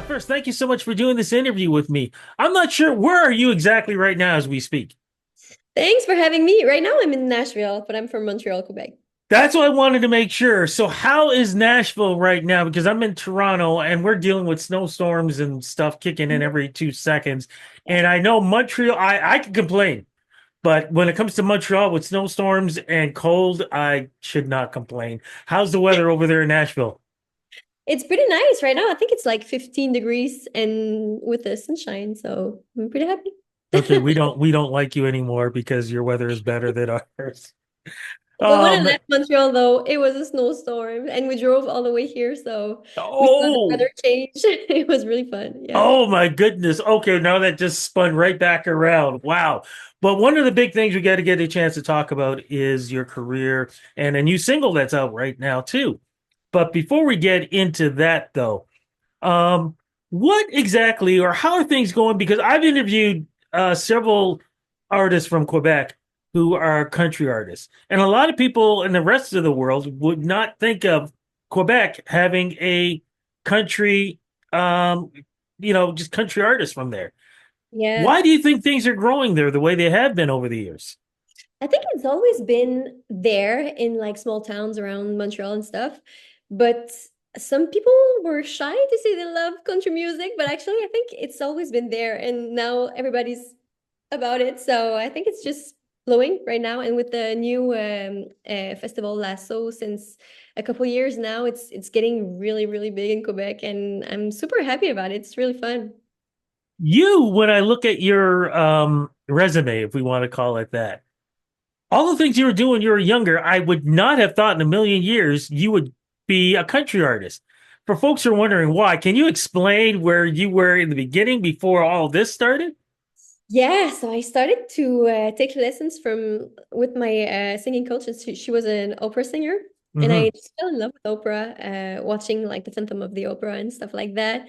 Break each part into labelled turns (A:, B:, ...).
A: First, thank you so much for doing this interview with me. I'm not sure where are you exactly right now as we speak.
B: Thanks for having me. Right now I'm in Nashville, but I'm from Montreal, Quebec.
A: That's what I wanted to make sure. So, how is Nashville right now? Because I'm in Toronto and we're dealing with snowstorms and stuff kicking in every 2 seconds. And I know Montreal, I can complain, but when it comes to Montreal with snowstorms and cold, I should not complain. How's the weather over there in Nashville?
B: It's pretty nice right now. I think it's like 15 degrees and with the sunshine, so I'm pretty happy.
A: Okay, we don't like you anymore because your weather is better than ours.
B: But when I
A: Um,
B: left Montreal, though, it was a snowstorm and we drove all the way here, so we saw the
A: oh,
B: weather change. It was really fun. Yeah.
A: Oh my goodness. Okay, now that just spun right back around. Wow. But one of the big things we got to get a chance to talk about is your career and a new single that's out right now too. But before we get into that though, um, what exactly or how are things going? Because I've interviewed several artists from Quebec who are country artists, and a lot of people in the rest of the world would not think of Quebec having a country, um, just country artists from there.
B: Yeah.
A: Why do you think things are growing there the way they have been over the years?
B: I think it's always been there in like small towns around Montreal and stuff. But some people were shy to say they love country music, but actually I think it's always been there and now everybody's about it. So I think it's just blowing right now. And with the new festival Lasso since a couple years now, it's getting really, really big in Quebec and I'm super happy about it. It's really fun.
A: When I look at your resume, if we want to call it that, all the things you were doing when you were younger, I would not have thought in a million years you would be a country artist. For folks who are wondering why, can you explain where you were in the beginning before all this started?
B: Yeah, so I started to take lessons from with my singing coach. And she was an opera singer, and
A: Hmm.
B: I just fell in love with opera, watching like the Phantom of the Opera and stuff like that.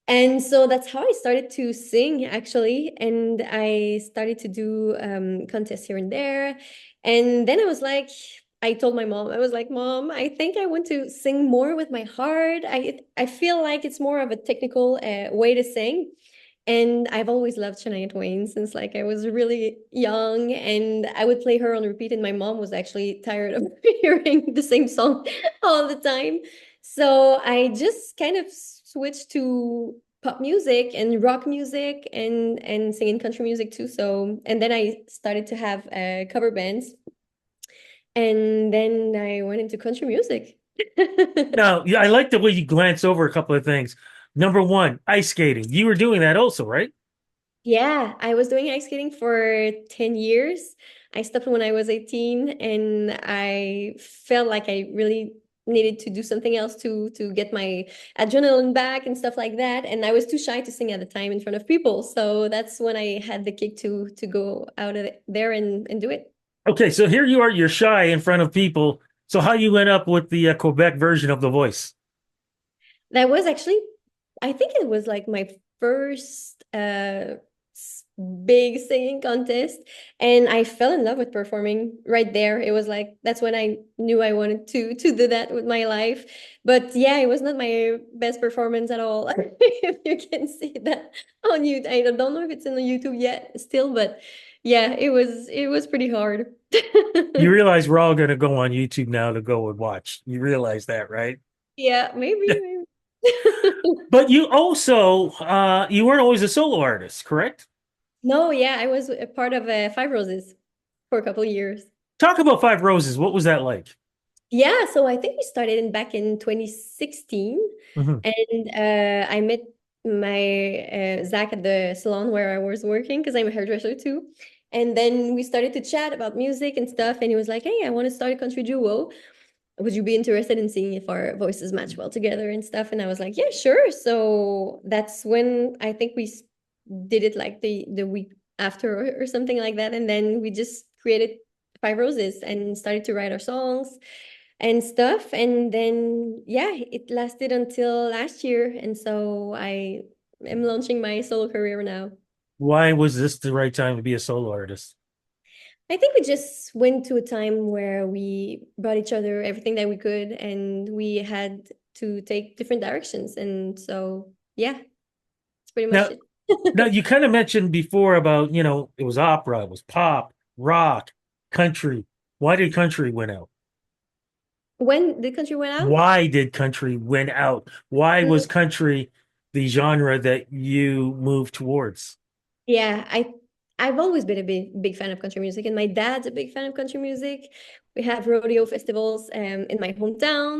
B: And so that's how I started to sing actually, and I started to do contests here and there. And then I told my mom, I was like, Mom, I think I want to sing more with my heart. I feel like it's more of a technical way to sing. And I've always loved Shania Twain since like I was really young and I would play her on repeat and my mom was actually tired of hearing the same song all the time. So I just kind of switched to pop music and rock music and singing country music too. So and then I started to have cover bands and then I went into country music.
A: Now, yeah, I like the way you glance over a couple of things. Number one, ice skating. You were doing that also, right?
B: Yeah, I was doing ice skating for 10 years. I stopped when I was 18 and I felt like I really needed to do something else to get my adrenaline back and stuff like that. And I was too shy to sing at the time in front of people. So that's when I had the kick to go out of there and do it.
A: Okay, so here you are, you're shy in front of people. So how you went up with the Quebec version of The Voice?
B: That was actually, I think it was like my first big singing contest, and I fell in love with performing right there. It was like that's when I knew I wanted to do that with my life. But yeah, it was not my best performance at all. If you can see that on YouTube, I don't know if it's on YouTube yet still, but yeah, it was pretty hard.
A: You realize we're all going to go on YouTube now to go and watch. You realize that, right?
B: Yeah, maybe.
A: But you also you weren't always a solo artist, correct?
B: No, yeah, I was a part of Five Roses for a couple of years.
A: Talk about Five Roses. What was that like?
B: Yeah, so I think we started back in 2016,
A: Hmm.
B: and I met my Zach at the salon where I was working because I'm a hairdresser too. And then we started to chat about music and stuff, and he was like, "Hey, I want to start a country duo. Would you be interested in seeing if our voices match well together and stuff?" And I was like, "Yeah, sure." So that's when I think did it like the week after or something like that, and then we just created Five Roses and started to write our songs and stuff. And then, yeah, it lasted until last year. And so I am launching my solo career now.
A: Why was this the right time to be a solo artist?
B: I think we just went to a time where we brought each other everything that we could, and we had to take different directions. And so, yeah, it's pretty much
A: Now,
B: it.
A: now you kind of mentioned before about, it was opera, it was pop, rock, country. Why did country win out?
B: When the country went out,
A: Why did country win out? Why was
B: mm,
A: country the genre that you moved towards?
B: yeah, I've always been a big fan of country music, and my dad's a big fan of country music. We have rodeo festivals in my hometown,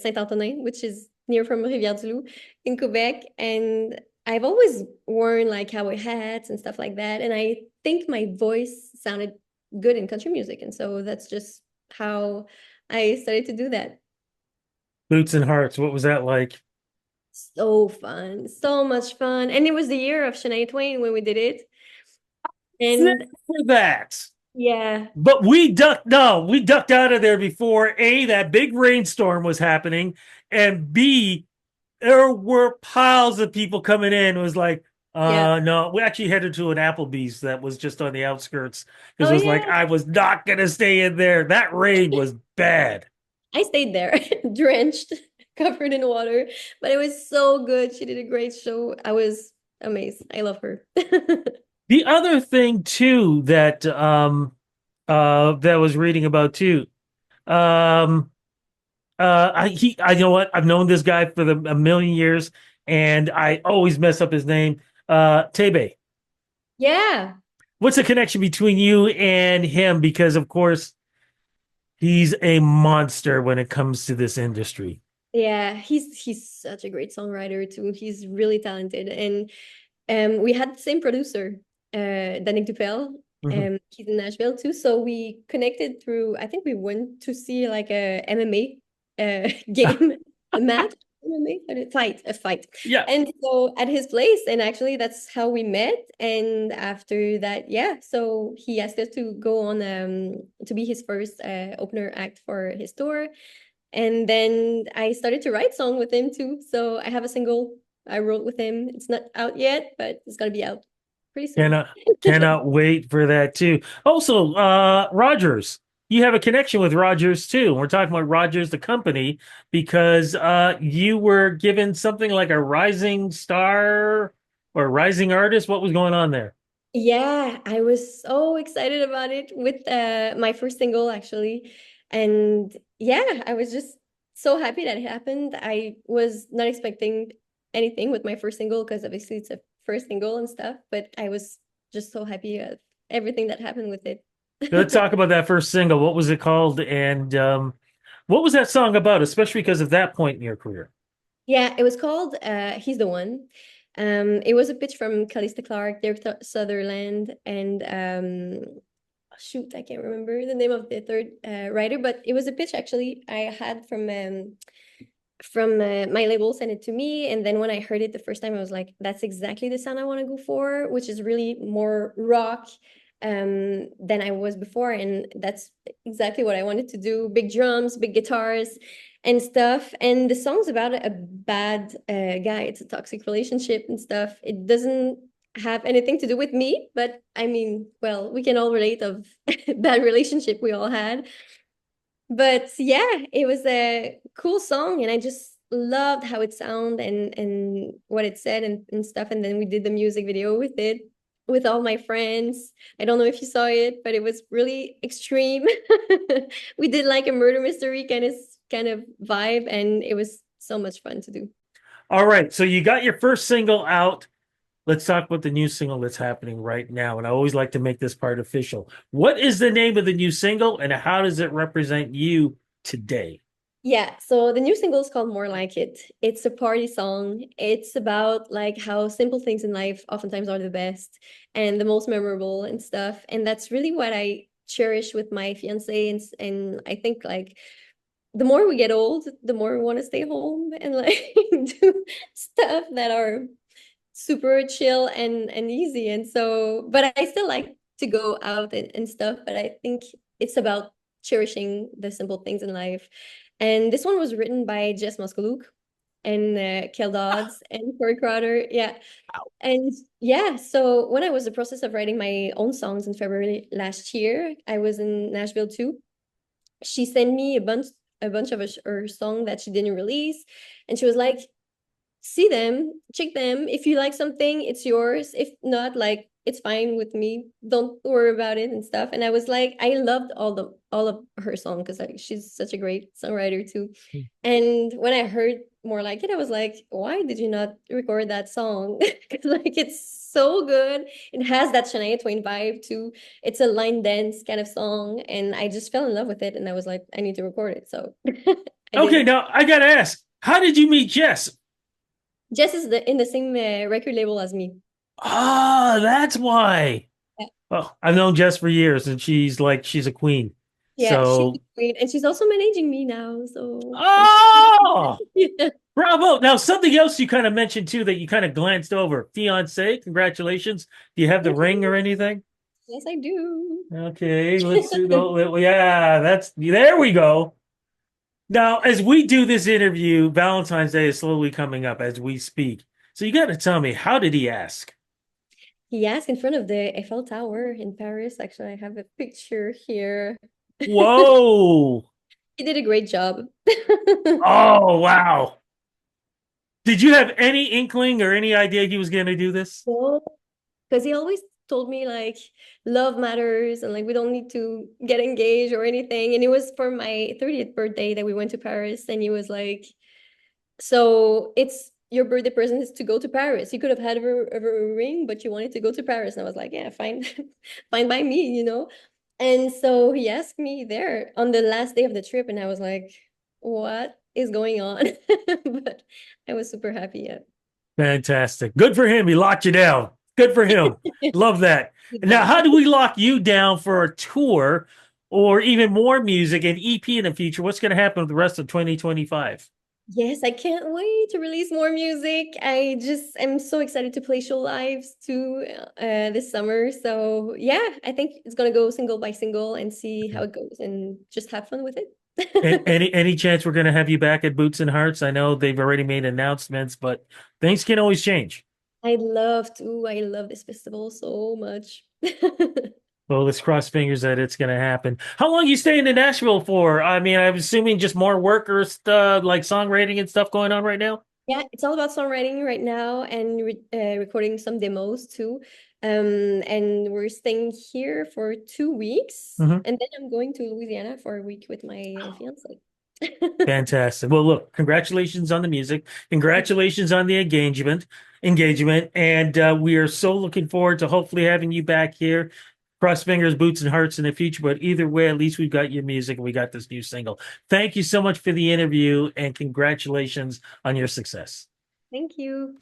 B: Saint-Antonin, which is near from Rivière-du-Loup in Quebec, and I've always worn like cowboy hats and stuff like that, and I think my voice sounded good in country music, and so that's just how I started to do that.
A: Boots and Hearts, what was that like?
B: So fun, so much fun, and it was the year of Shania Twain when we did it,
A: Except
B: and
A: for that.
B: yeah.
A: But we ducked out of there before A, that big rainstorm was happening, and B, there were piles of people coming in. It was like,
B: Yeah.
A: no, we actually headed to an Applebee's that was just on the outskirts because
B: Oh
A: it was like,
B: yeah.
A: I was not going to stay in there. That rain was bad.
B: I stayed there, drenched, covered in water, but it was so good. She did a great show. I was amazed. I love her.
A: The other thing too that was reading about too, um, I you know what? I've known this guy for a million years, and I always mess up his name. Tebe.
B: Yeah.
A: What's the connection between you and him? Because of course he's a monster when it comes to this industry.
B: Yeah, he's such a great songwriter too. He's really talented. And we had the same producer, Danik Dupel.
A: Mhm.
B: He's in Nashville too. So we connected through, I think we went to see like a MMA game, a match, MMA, a fight.
A: Yeah.
B: And so at his place, and actually that's how we met. And after that, yeah, so he asked us to go on to be his first opener act for his tour. And then I started to write song with him too. So I have a single I wrote with him. It's not out yet, but it's gonna be out pretty soon.
A: Cannot wait for that too. Also, Rogers. You have a connection with Rogers too. We're talking about Rogers, the company, because you were given something like a rising star or rising artist. What was going on there?
B: Yeah, I was so excited about it with my first single actually. And yeah, I was just so happy that it happened. I was not expecting anything with my first single because obviously it's a first single and stuff, but I was just so happy of everything that happened with it.
A: Let's talk about that first single. What was it called? And what was that song about, especially because of that point in your career?
B: Yeah, it was called He's the One. It was a pitch from Callista Clark, Derek Sutherland, and shoot, I can't remember the name of the third writer, but it was a pitch actually I had from my label sent it to me, and then when I heard it the first time, I was like, "That's exactly the sound I want to go for," which is really more rock than I was before, and that's exactly what I wanted to do: big drums, big guitars, and stuff. And the song's about a bad guy. It's a toxic relationship and stuff. It doesn't have anything to do with me, but I mean, well, we can all relate of bad relationship we all had. But yeah, it was a cool song, and I just loved how it sounded and what it said and stuff. And then we did the music video with it with all my friends. I don't know if you saw it, but it was really extreme. We did like a murder mystery kind of vibe, and it was so much fun to do.
A: All right, so you got your first single out. Let's talk about the new single that's happening right now. And I always like to make this part official. What is the name of the new single and how does it represent you today?
B: Yeah, so the new single is called More Like It. It's a party song. It's about like how simple things in life oftentimes are the best and the most memorable and stuff. And that's really what I cherish with my fiance. And I think like the more we get old, the more we want to stay home and like do stuff that are super chill and easy. And so, but I still like to go out and stuff, but I think it's about cherishing the simple things in life. And this one was written by Jess Moskaluk and Kel Dodds and Corey Crowder. Yeah. And yeah, so when I was in the process of writing my own songs in February last year, I was in Nashville too. She sent me a bunch of her song that she didn't release, and she was like, see them, check them. If you like something, it's yours. If not, like it's fine with me. Don't worry about it and stuff. And I was like, I loved all of her song because she's such a great songwriter too. And when I heard more like it, I was like, why did you not record that song? Because like it's so good. It has that Shania Twain vibe too. It's a line dance kind of song, and I just fell in love with it. And I was like, I need to record it. So I
A: Okay,
B: did.
A: now I gotta ask, how did you meet Jess?
B: Jess is in the same record label as me.
A: Ah, that's why.
B: Yeah,
A: Oh, I've known Jess for years, and she's a queen.
B: yeah, she's
A: So,
B: great, and she's also managing me now. So I'm
A: oh,
B: yeah.
A: bravo! Now, something else you kind of mentioned too that you kind of glanced over. Fiance, congratulations. Do you have the
B: Yes,
A: ring or anything?
B: yes, I do.
A: Okay, let's see. Yeah, that's there we go. Now, as we do this interview, Valentine's Day is slowly coming up as we speak. So you got to tell me, how did he ask?
B: He asked in front of the Eiffel Tower in Paris. Actually, I have a picture here.
A: Whoa!
B: He did a great job.
A: Oh, wow. Did you have any inkling or any idea he was going to do this?
B: Because he always told me like love matters and like we don't need to get engaged or anything. And it was for my 30th birthday that we went to Paris, and he was like, so it's your birthday present is to go to Paris. You could have had a ring, but you wanted to go to Paris. And I was like, yeah, fine, fine by me, you know? And so he asked me there on the last day of the trip, and I was like, what is going on? But I was super happy.
A: Fantastic. Good for him. He locked you down. Good for him.
B: Yeah.
A: Love that.
B: He
A: Now,
B: did.
A: how do we lock you down for a tour or even more music and EP in the future? What's going to happen with the rest of 2025?
B: Yes, I can't wait to release more music. I just am so excited to play show lives too this summer. So yeah, I think it's gonna go single by single and see how it goes and just have fun with it.
A: Any chance we're going to have you back at Boots and Hearts? I know they've already made announcements, but things can always change.
B: I'd love to. I love this festival so much.
A: Well, let's cross fingers that it's going to happen. How long you staying in Nashville for? I mean, I'm assuming just more work or stuff like songwriting and stuff going on right now.
B: Yeah, it's all about songwriting right now and recording some demos too. And we're staying here for 2 weeks,
A: Mhm.
B: and then I'm going to Louisiana for a week with my fiance.
A: Fantastic. Well, look, congratulations on the music. Congratulations on the engagement. And we are so looking forward to hopefully having you back here. Cross fingers, boots, and hearts in the future. But either way, at least we've got your music and we got this new single. Thank you so much for the interview and congratulations on your success.
B: Thank you.